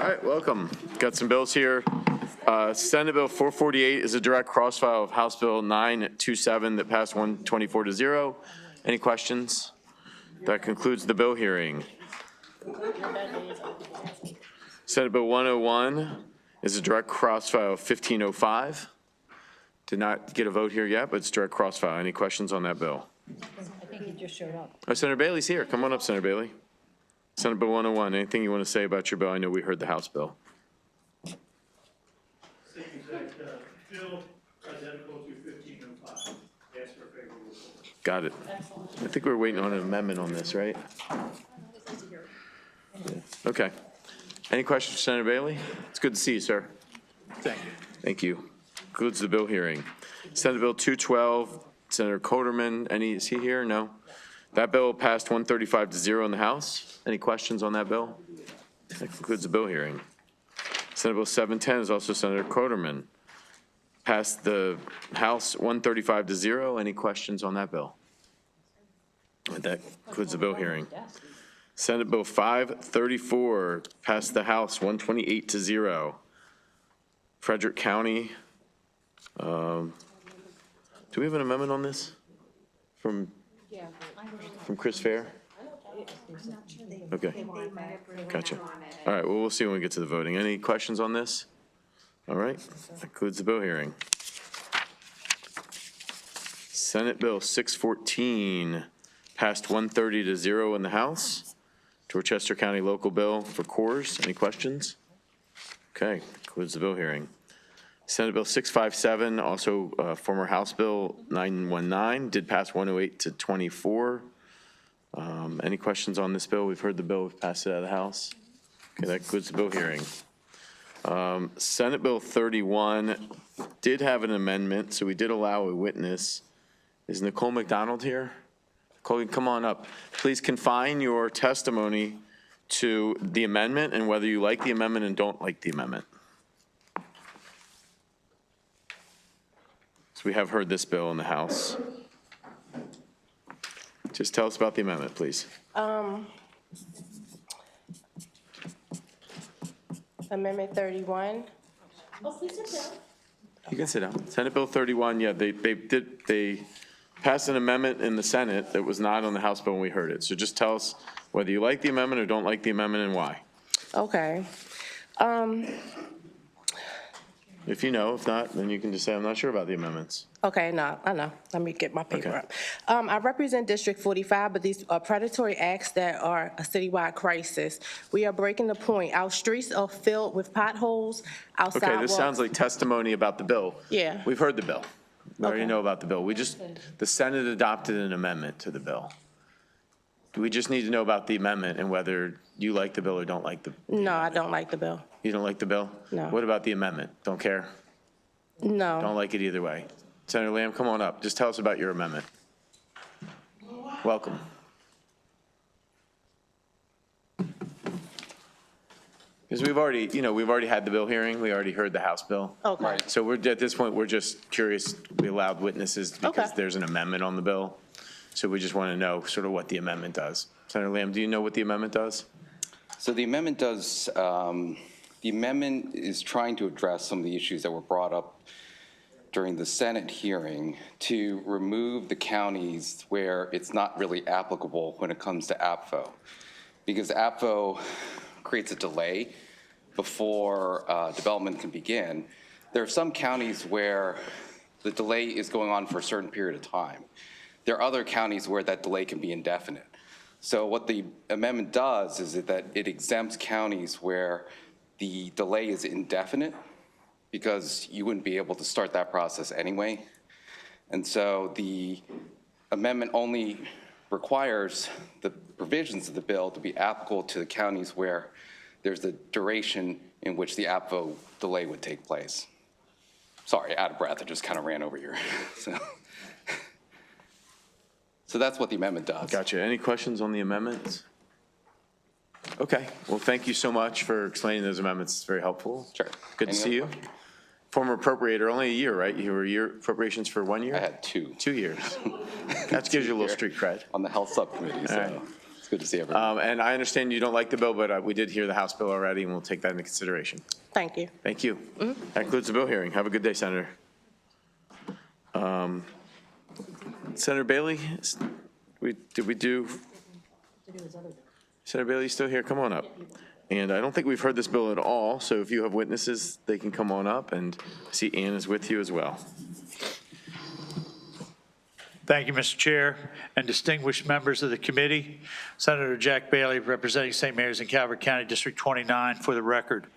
right, welcome. Got some bills here. Senate Bill 448 is a direct crossfile of House Bill 927 that passed 124-0. Any questions? That concludes the bill hearing. Senate Bill 101 is a direct crossfile of 1505. Did not get a vote here yet, but it's direct crossfile. Any questions on that bill? I think he just showed up. Oh, Senator Bailey's here. Come on up, Senator Bailey. Senate Bill 101, anything you want to say about your bill? I know we heard the House bill. Same exact bill, identical to 1505. Ask for favorable vote. Got it. I think we're waiting on an amendment on this, right? Yeah. Okay. Any questions for Senator Bailey? It's good to see you, sir. Thank you. Thank you. Concludes the bill hearing. Senate Bill 212, Senator Coderman, is he here? No. That bill passed 135-0 in the House. Any questions on that bill? That concludes the bill hearing. Senate Bill 710 is also Senator Coderman. Passed the House 135-0. Any questions on that bill? That concludes the bill hearing. Senate Bill 534 passed the House 128-0. Frederick County. Do we have an amendment on this from Chris Fair? Okay. Gotcha. All right, well, we'll see when we get to the voting. Any questions on this? All right, that concludes the bill hearing. Senate Bill 614 passed 130-0 in the House. Dorchester County local bill for cores. Any questions? Okay, concludes the bill hearing. Senate Bill 657, also former House Bill 919, did pass 108-24. Any questions on this bill? We've heard the bill, we've passed it out of the House. Okay, that concludes the bill hearing. Senate Bill 31 did have an amendment, so we did allow a witness. Is Nicole McDonald here? Nicole, come on up. Please confine your testimony to the amendment and whether you like the amendment and don't like the amendment. So we have heard this bill in the House. Just tell us about the amendment, please. Amendment 31. Oh, please sit down. You can sit down. Senate Bill 31, yeah, they passed an amendment in the Senate that was not on the House bill when we heard it. So just tell us whether you like the amendment or don't like the amendment and why. Okay. If you know, if not, then you can just say, I'm not sure about the amendments. Okay, no, I know. Let me get my paper Okay. up. I represent District 45, but these are predatory acts that are a citywide crisis. We are breaking the point. Our streets are filled with potholes. Our Okay, sidewalks. this sounds like testimony about the bill. Yeah. We've heard the bill. We already Okay. know about the bill. The Senate adopted an amendment to the bill. We just need to know about the amendment and whether you like the bill or don't like the. No, I don't like the bill. You don't like the bill? No. What about the amendment? Don't care? No. Don't like it either way. Senator Lamb, come on up. Just tell us about your amendment. Welcome. Because we've already had the bill hearing. We already heard the House bill. Okay. So we're, at this point, we're just curious. We allowed witnesses because Okay. there's an amendment on the bill. So we just want to know sort of what the amendment does. Senator Lamb, do you know what the amendment does? So the amendment does, the amendment is trying to address some of the issues that were brought up during the Senate hearing to remove the counties where it's not really applicable when it comes to APFO. Because APFO creates a delay before development can begin. There are some counties where the delay is going on for a certain period of time. There are other counties where that delay can be indefinite. So what the amendment does is that it exempts counties where the delay is indefinite because you wouldn't be able to start that process anyway. And so the amendment only requires the provisions of the bill to be applicable to the counties where there's a duration in which the APFO delay would take place. Sorry, out of breath, I just kind of ran over here. So that's what the amendment does. Gotcha. Any questions on the amendments? Okay. Well, thank you so much for explaining those amendments. It's very helpful. Sure. Good to Any see you. other questions? Former appropriator, only a year, right? You were appropriations for 1 year? I had two. 2 years. That gives you a little street cred. On the health subcommittee, so. All right. It's good to see everyone. And I understand you don't like the bill, but we did hear the House bill already, and we'll take that into consideration. Thank you. Thank you. That concludes the bill hearing. Have a good day, Senator. Senator Bailey, did we do? Senator Bailey, you still here? Come on up. And I don't think we've heard this bill at all, so if you have witnesses, they can come on up, and I see Ann is with you as well. Thank you, Mr. Chair, and distinguished members of the committee. Senator Jack Bailey, representing St. Mary's and Calvert County, District 29, for the record.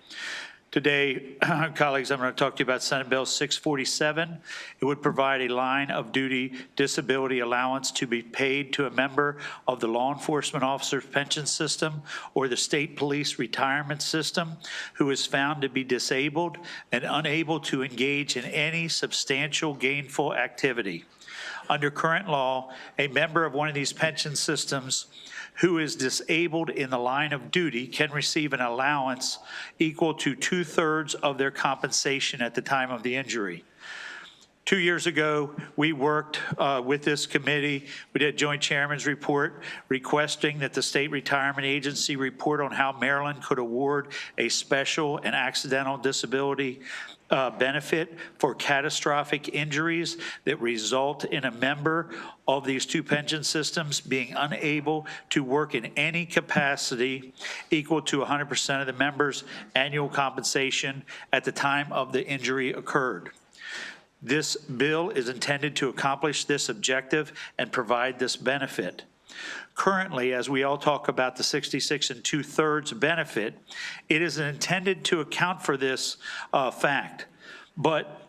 Today, colleagues, I'm going to talk to you about Senate Bill 647. It would provide a line of duty disability allowance to be paid to a member of the law enforcement officer's pension system or the state police retirement system who is found to be disabled and unable to engage in any substantial gainful activity. Under current law, a member of one of these pension systems who is disabled in the line of duty can receive an allowance equal to 2/3 of their compensation at the time of the injury. 2 years ago, we worked with this committee. We did a joint chairman's report requesting that the state retirement agency report on how Maryland could award a special and accidental disability benefit for catastrophic injuries that result in a member of these two pension systems being unable to work in any capacity equal to 100% of the member's annual compensation at the time of the injury occurred. This bill is intended to accomplish this objective and provide this benefit. Currently, as we all talk about the 66 2/3 benefit, it is intended to account for this fact. But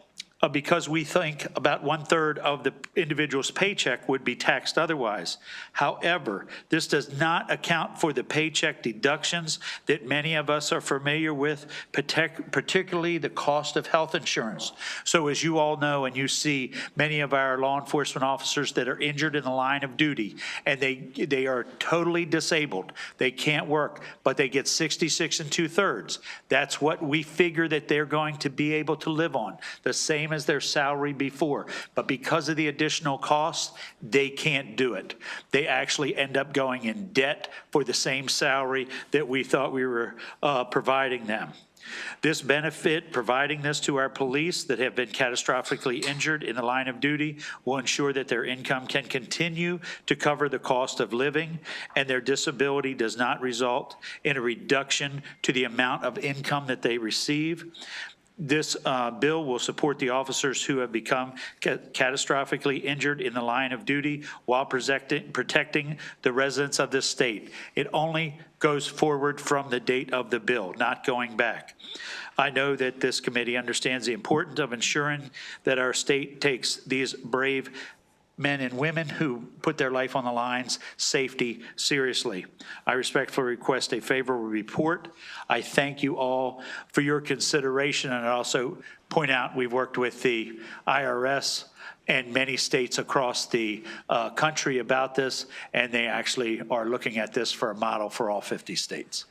because we think about 1/3 of the individual's paycheck would be taxed otherwise. However, this does not account for the paycheck deductions that many of us are familiar with, particularly the cost of health insurance. So as you all know, and you see many of our law enforcement officers that are injured in the line of duty, and they are totally disabled. They can't work, but they get 66 2/3. That's what we figure that they're going to be able to live on. The same as their salary before, but because of the additional costs, they can't do it. They actually end up going in debt for the same salary that we thought we were providing them. This benefit, providing this to our police that have been catastrophically injured in the line of duty, will ensure that their income can continue to cover the cost of living and their disability does not result in a reduction to the amount of income that they receive. This bill will support the officers who have become catastrophically injured in the line of duty while protecting the residents of this state. It only goes forward from the date of the bill, not going back. I know that this committee understands the importance of ensuring that our state takes these brave men and women who put their life on the line's safety seriously. I respectfully request a favorable report. I thank you all for your consideration, and I also point out we've worked with the IRS and many states across the country about this, and they actually are looking at this for a model for all 50 states.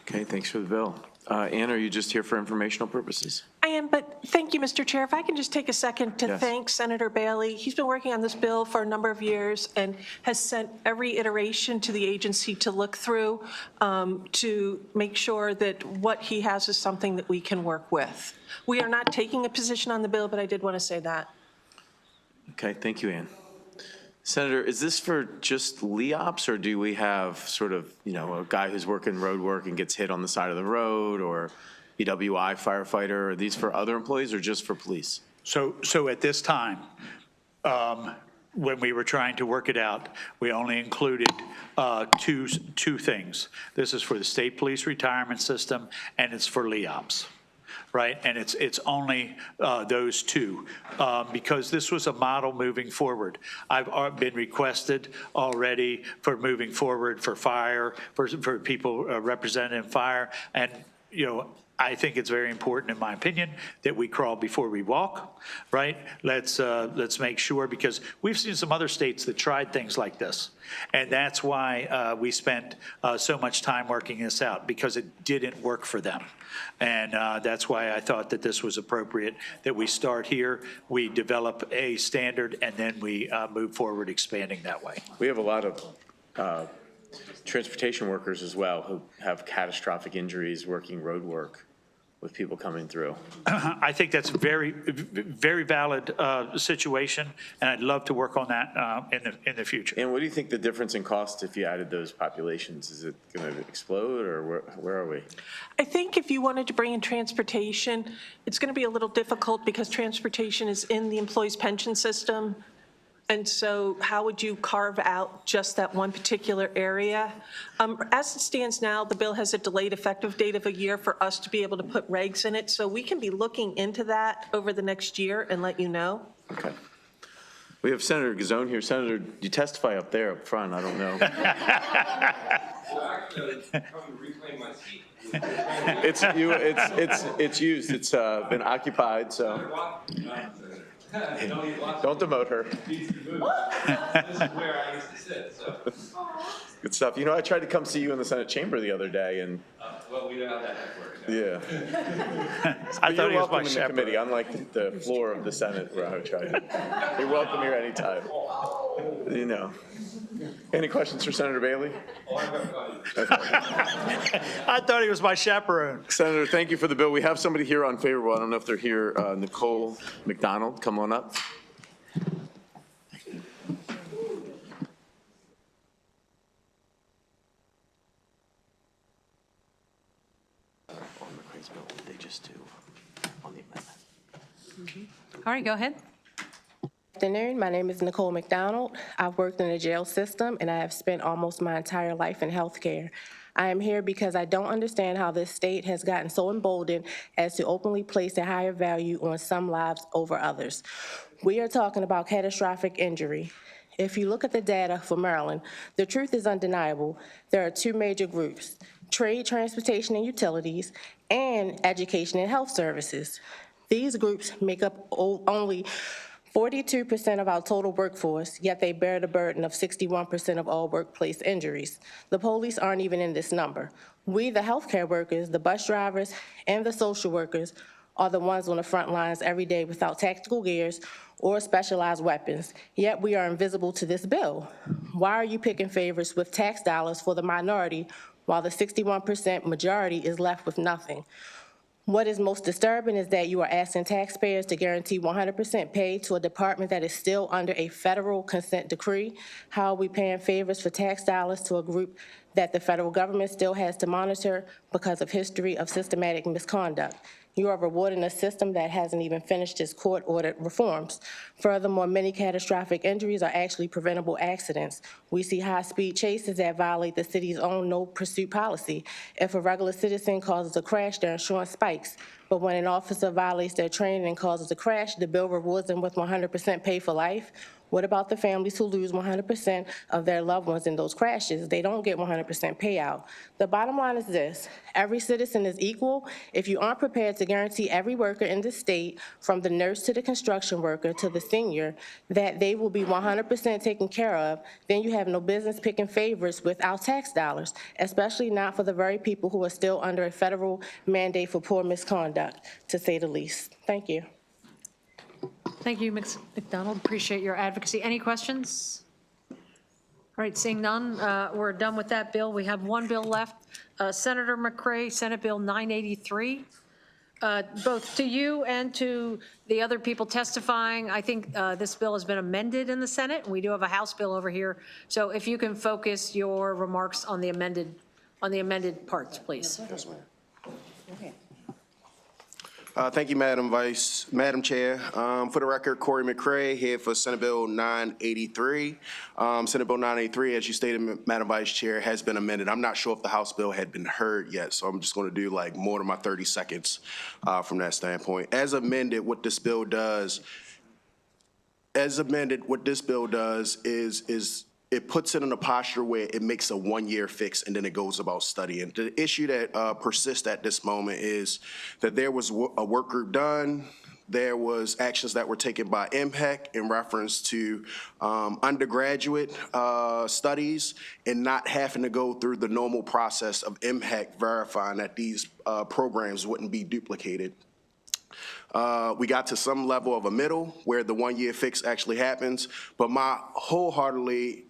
Okay, thanks for the bill. Ann, are you just here for informational purposes? I am, but thank you, Mr. Chair. If I can just take a second to Yes. thank Senator Bailey. He's been working on this bill for a number of years and has sent every iteration to the agency to look through to make sure that what he has is something that we can work with. We are not taking a position on the bill, but I did want to say that. Okay, thank you, Ann. Senator, is this for just LEOPS, or do we have sort of, a guy who's working road work and gets hit on the side of the road, or EWI firefighter? Are these for other employees or just for police? So at this time, when we were trying to work it out, we only included two things. This is for the state police retirement system, and it's for LEOPS. Right, and it's only those two, because this was a model moving forward. I've been requested already for moving forward for fire, for people represented in fire, and I think it's very important, in my opinion, that we crawl before we walk, right? Let's make sure, because we've seen some other states that tried things like this. And that's why we spent so much time working this out, because it didn't work for them. And that's why I thought that this was appropriate, that we start here, we develop a standard, and then we move forward expanding that way. We have a lot of transportation workers as well who have catastrophic injuries working road work with people coming through. I think that's a very, very valid situation, and I'd love to work on that in the future. And what do you think the difference in cost if you added those populations? Is it going to explode, or where are we? I think if you wanted to bring in transportation, it's going to be a little difficult because transportation is in the employee's pension system. And so how would you carve out just that one particular area? As it stands now, the bill has a delayed effective date of a year for us to be able to put regs in it. So we can be looking into that over the next year and let you know. Okay. We have Senator Gazone here. Senator, you testify up there up front. I don't know. Well, actually, I'm coming to reclaim my seat. It's used. It's been occupied, so. Don't demote her. This is where I used to sit, so. Good stuff. You know, I tried to come see you in the Senate chamber the other day, and Well, we know how that works. yeah. I thought You're he was welcome my in the shepherd. committee, unlike the floor of the Senate where I tried to. You're welcome here anytime. You know. Any questions for Senator Bailey? I thought he was my chaperone. Senator, thank you for the bill. We have somebody here on favorable. I don't know if they're here. Nicole McDonald, come on up. On McCrae's bill, they just do on the amendment. All right, go ahead. Good afternoon. My name is Nicole McDonald. I've worked in the jail system, and I have spent almost my entire life in healthcare. I am here because I don't understand how this state has gotten so emboldened as to openly place a higher value on some lives over others. We are talking about catastrophic injury. If you look at the data for Maryland, the truth is undeniable. There are two major groups: trade, transportation, and utilities, and education and health services. These groups make up only 42% of our total workforce, yet they bear the burden of 61% of all workplace injuries. The police aren't even in this number. We, the healthcare workers, the bus drivers, and the social workers are the ones on the front lines every day without tactical gears or specialized weapons, yet we are invisible to this bill. Why are you picking favorites with tax dollars for the minority while the 61% majority is left with nothing? What is most disturbing is that you are asking taxpayers to guarantee 100% pay to a department that is still under a federal consent decree. How are we paying favors for tax dollars to a group that the federal government still has to monitor because of history of systematic misconduct? You are rewarding a system that hasn't even finished its court-ordered reforms. Furthermore, many catastrophic injuries are actually preventable accidents. We see high-speed chases that violate the city's own no-pursuit policy. If a regular citizen causes a crash, their insurance spikes. But when an officer violates their training and causes a crash, the bill rewards them with 100% pay for life. What about the families who lose 100% of their loved ones in those crashes? They don't get 100% payout. The bottom line is this: every citizen is equal. If you aren't prepared to guarantee every worker in the state, from the nurse to the construction worker to the senior, that they will be 100% taken care of, then you have no business picking favorites with our tax dollars, especially not for the very people who are still under a federal mandate for poor misconduct, to say the least. Thank you. Thank you, Ms. McDonald. Appreciate your advocacy. Any questions? All right, seeing none, we're done with that bill. We have one bill left. Senator McCrae, Senate Bill 983. Both to you and to the other people testifying, I think this bill has been amended in the Senate. We do have a House bill over here. So if you can focus your remarks on the amended parts, please. Yes, ma'am. Thank you, Madam Chair. For the record, Corey McCrae here for Senate Bill 983. Senate Bill 983, as you stated, Madam Vice Chair, has been amended. I'm not sure if the House bill had been heard yet, so I'm just going to do like more than my 30 seconds from that standpoint. As amended, what this bill does is it puts it in a posture where it makes a one-year fix and then it goes about studying. The issue that persists at this moment is that there was a work group done. There was actions that were taken by MPEC in reference to undergraduate studies and not having to go through the normal process of MPEC verifying that these programs wouldn't be duplicated. We got to some level of a middle where the one-year fix actually happens, but my wholeheartedly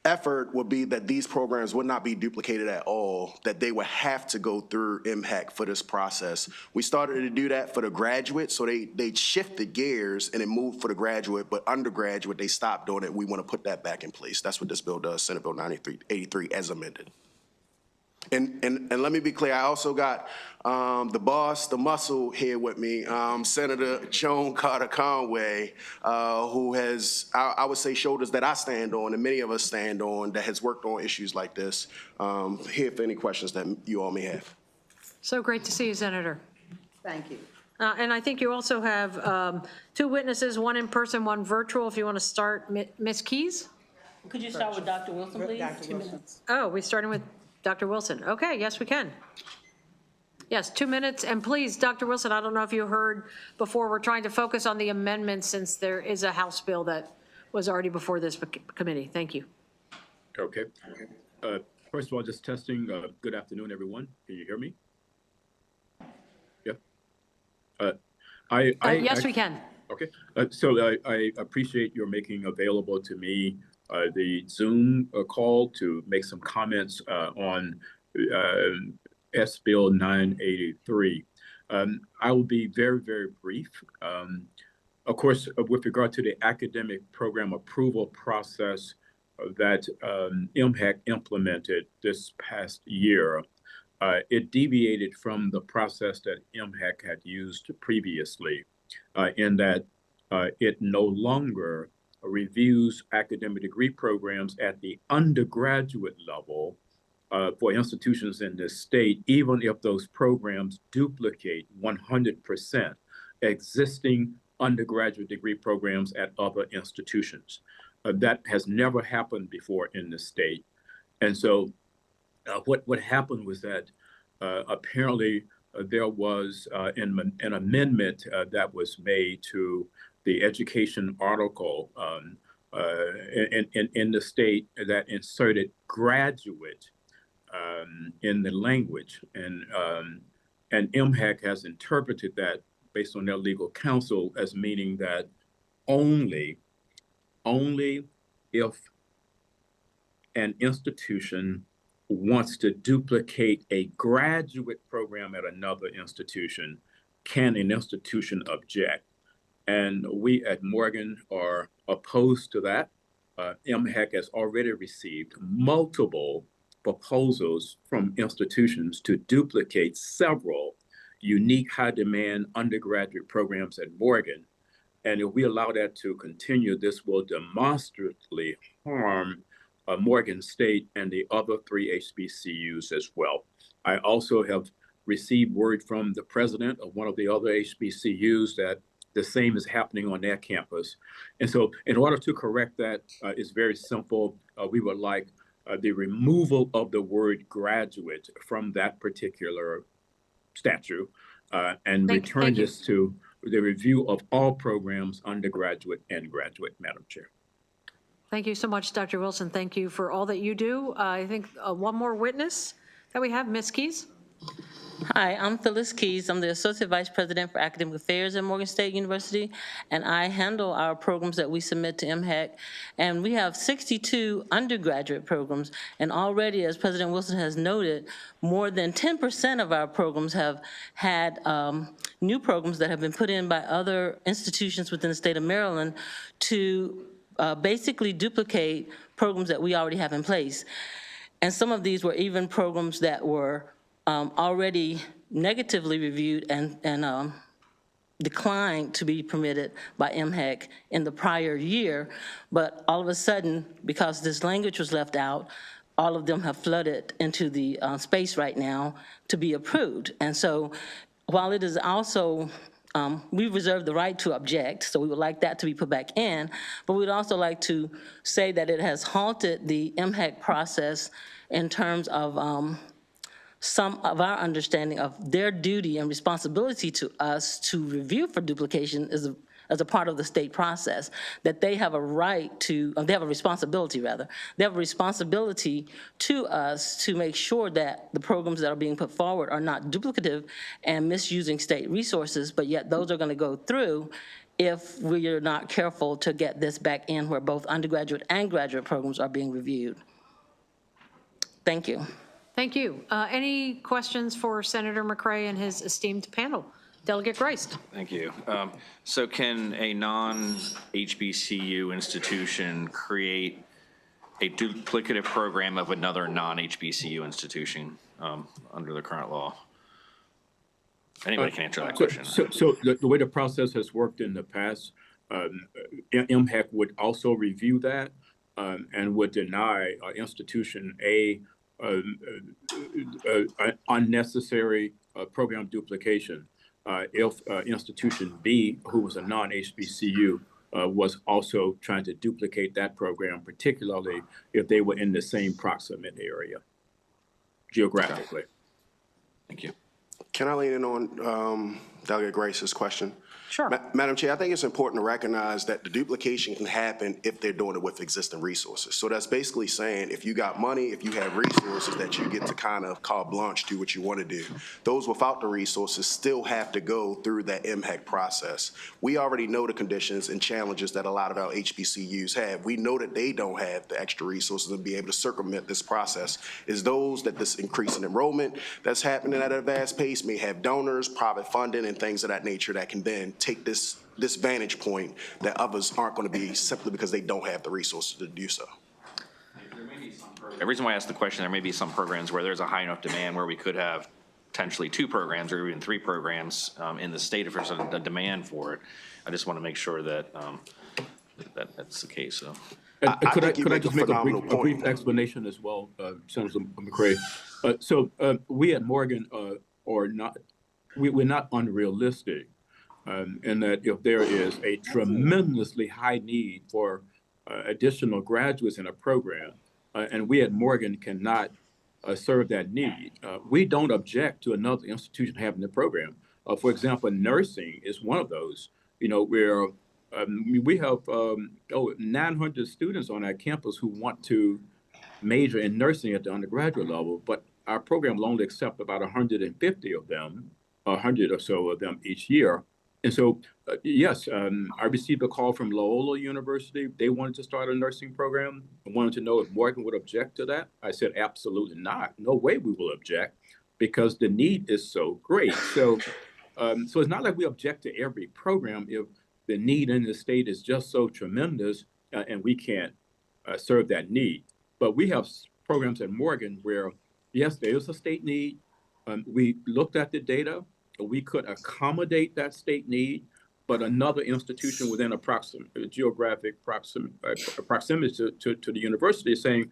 effort would be that these programs would not be duplicated at all, that they would have to go through MHEC for this process. We started to do that for the graduate, so they shifted gears and it moved for the graduate, but undergraduate, they stopped doing it. We want to put that back in place. That's what this bill does, Senate Bill 9383 as amended. And let me be clear, I also got the boss, the muscle here with me, Senator Joan Carter Conway, who has, I would say, shoulders that I stand on and many of us stand on, that has worked on issues like this. Here for any questions that you all may have. So great to see you, Senator. Thank you. And I think you also have 2 witnesses, one in person, one virtual. If you want to start, Ms. Keys? Could you start with Dr. Wilson, please? Dr. Wilson. Oh, we're starting with Dr. Wilson. Okay, yes, we can. Yes, 2 minutes. And please, Dr. Wilson, I don't know if you heard before, we're trying to focus on the amendments since there is a House bill that was already before this committee. Thank you. Okay. First of all, just testing. Good afternoon, everyone. Can you hear me? Yeah. Yes, we can. Okay. So I appreciate your making available to me the Zoom call to make some comments on S Bill 983. I will be very, very brief. Of course, with regard to the academic program approval process that MHEC implemented this past year, it deviated from the process that MHEC had used previously in that it no longer reviews academic degree programs at the undergraduate level for institutions in this state, even if those programs duplicate 100% existing undergraduate degree programs at other institutions. That has never happened before in the state. And so what happened was that apparently there was an amendment that was made to the education article in the state that inserted graduate in the language. And MHEC has interpreted that based on their legal counsel as meaning that only if an institution wants to duplicate a graduate program at another institution, can an institution object? And we at Morgan are opposed to that. MHEC has already received multiple proposals from institutions to duplicate several unique high-demand undergraduate programs at Morgan. And if we allow that to continue, this will demonstrably harm Morgan State and the other 3 HBCUs as well. I also have received word from the president of one of the other HBCUs that the same is happening on their campus. And so in order to correct that, it's very simple. We would like the removal of the word graduate from that particular statute and return this to the review of all programs, undergraduate and graduate, Madam Chair. Thank you so much, Dr. Wilson. Thank you for all that you do. I think one more witness that we have, Ms. Keys. Hi, I'm Phyllis Keys. I'm the Associate Vice President for Academic Affairs at Morgan State University, and I handle our programs that we submit to MHEC. And we have 62 undergraduate programs, and already, as President Wilson has noted, more than 10% of our programs have had new programs that have been put in by other institutions within the state of Maryland to basically duplicate programs that we already have in place. And some of these were even programs that were already negatively reviewed and declined to be permitted by MHEC in the prior year. But all of a sudden, because this language was left out, all of them have flooded into the space right now to be approved. And so while it is also we reserve the right to object, so we would like that to be put back in, but we'd also like to say that it has halted the MHEC process in terms of some of our understanding of their duty and responsibility to us to review for duplication as a part of the state process, that they have a right to, they have a responsibility rather, they have a responsibility to us to make sure that the programs that are being put forward are not duplicative and misusing state resources, but yet those are going to go through if we are not careful to get this back in where both undergraduate and graduate programs are being reviewed. Thank you. Thank you. Any questions for Senator McCray and his esteemed panel? Delegate Grice. Thank you. So can a non-HBCU institution create a duplicative program of another non-HBCU institution under the current law? Anybody can answer that question. So the way the process has worked in the past, MHEC would also review that and would deny institution A unnecessary program duplication if institution B, who was a non-HBCU, was also trying to duplicate that program, particularly if they were in the same proximate area geographically. Okay. Thank you. Can I lean in on Delegate Grace's question? Sure. Madam Chair, I think it's important to recognize that the duplication can happen if they're doing it with existing resources. So that's basically saying if you got money, if you have resources that you get to kind of carte blanche, do what you want to do. Those without the resources still have to go through that MHEC process. We already know the conditions and challenges that a lot of our HBCUs have. We know that they don't have the extra resources to be able to circumvent this process. Is those that this increase in enrollment that's happening at a vast pace may have donors, private funding, and things of that nature that can then take this vantage point that others aren't going to be simply because they don't have the resources to do so. The reason why I asked the question, there may be some programs where there's a high enough demand where we could have potentially 2 programs or even 3 programs in the state if there's a demand for it. I just want to make sure that that's the case. So. Could I just make a brief explanation as well, Senator McCray? So we at Morgan we're not unrealistic. And that if there is a tremendously high need for additional graduates in a program, and we at Morgan cannot serve that need, we don't object to another institution having the program. For example, nursing is one of those, where we have 900 students on our campus who want to major in nursing at the undergraduate level, but our program will only accept about 150 of them, 100 or so of them each year. And so, yes, I received a call from Loyola University. They wanted to start a nursing program. I wanted to know if Morgan would object to that. I said, absolutely not. No way we will object because the need is so great. So, so it's not like we object to every program if the need in the state is just so tremendous and we can't serve that need. But we have programs at Morgan where, yes, there is a state need. We looked at the data. We could accommodate that state need, but another institution within a geographic proximity to the university is saying,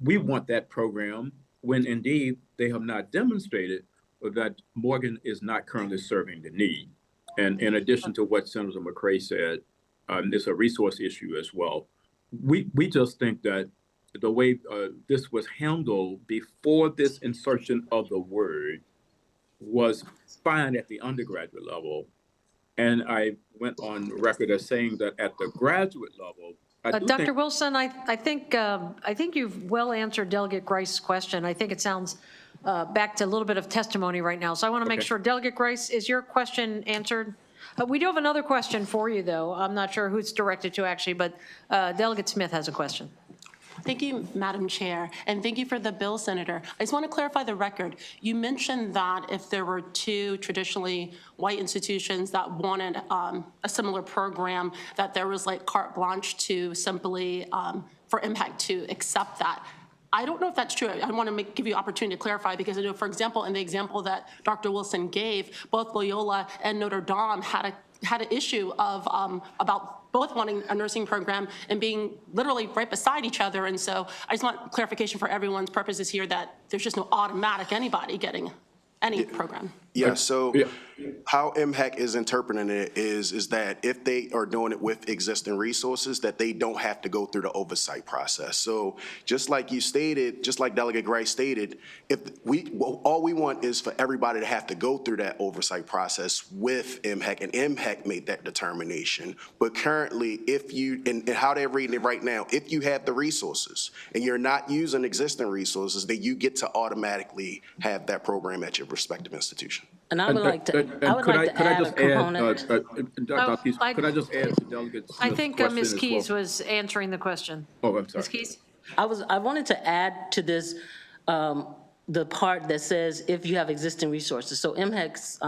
we want that program when indeed they have not demonstrated that Morgan is not currently serving the need. And in addition to what Senator McCray said, it's a resource issue as well. We just think that the way this was handled before this insertion of the word was fine at the undergraduate level. And I went on record as saying that at the graduate level, Dr. Wilson, I think you've well answered Delegate Grice's question. I think it sounds back to a little bit of testimony right now. So I want to make sure, Delegate Grice, is your question answered? We do have another question for you, though. I'm not sure who it's directed to, actually, but Delegate Smith has a question. Thank you, Madam Chair, and thank you for the bill, Senator. I just want to clarify the record. You mentioned that if there were 2 traditionally white institutions that wanted a similar program, that there was like carte blanche to simply for MHEC to accept that. I don't know if that's true. I want to give you opportunity to clarify because I know, for example, in the example that Dr. Wilson gave, both Loyola and Notre Dame had an issue of about both wanting a nursing program and being literally right beside each other. And so I just want clarification for everyone's purposes here that there's just no automatic anybody getting any program. Yeah, so how MHEC is interpreting it is that if they are doing it with existing resources, that they don't have to go through the oversight process. So just like you stated, just like Delegate Grice stated, all we want is for everybody to have to go through that oversight process with MHEC, and MHEC made that determination. But currently, and how they're reading it right now, if you have the resources and you're not using existing resources, then you get to automatically have that program at your respective institution. And I would like to, I would like to add a component. Dr. Keys, could I just add to Delegate I Smith's think question Ms. as Keys well? was answering the question. Oh, I'm sorry. Ms. Keys? I wanted to add to this, the part that says if you have existing resources. So MHEC's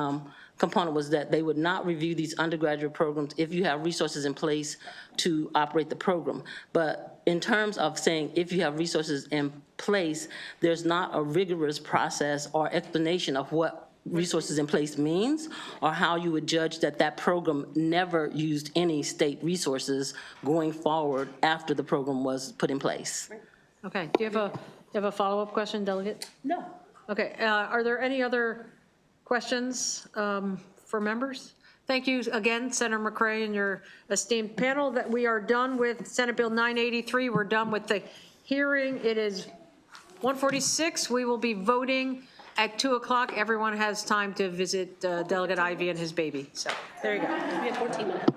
component was that they would not review these undergraduate programs if you have resources in place to operate the program. But in terms of saying if you have resources in place, there's not a rigorous process or explanation of what resources in place means, or how you would judge that that program never used any state resources going forward after the program was put in place. Okay, do you have a follow-up question, Delegate? No. Okay, are there any other questions for members? Thank you again, Senator McCray and your esteemed panel, that we are done with Senate Bill 983. We're done with the hearing. It is 1:46. We will be voting at 2 o'clock. Everyone has time to visit Delegate Ivey and his baby. So there you go. We have 14 minutes.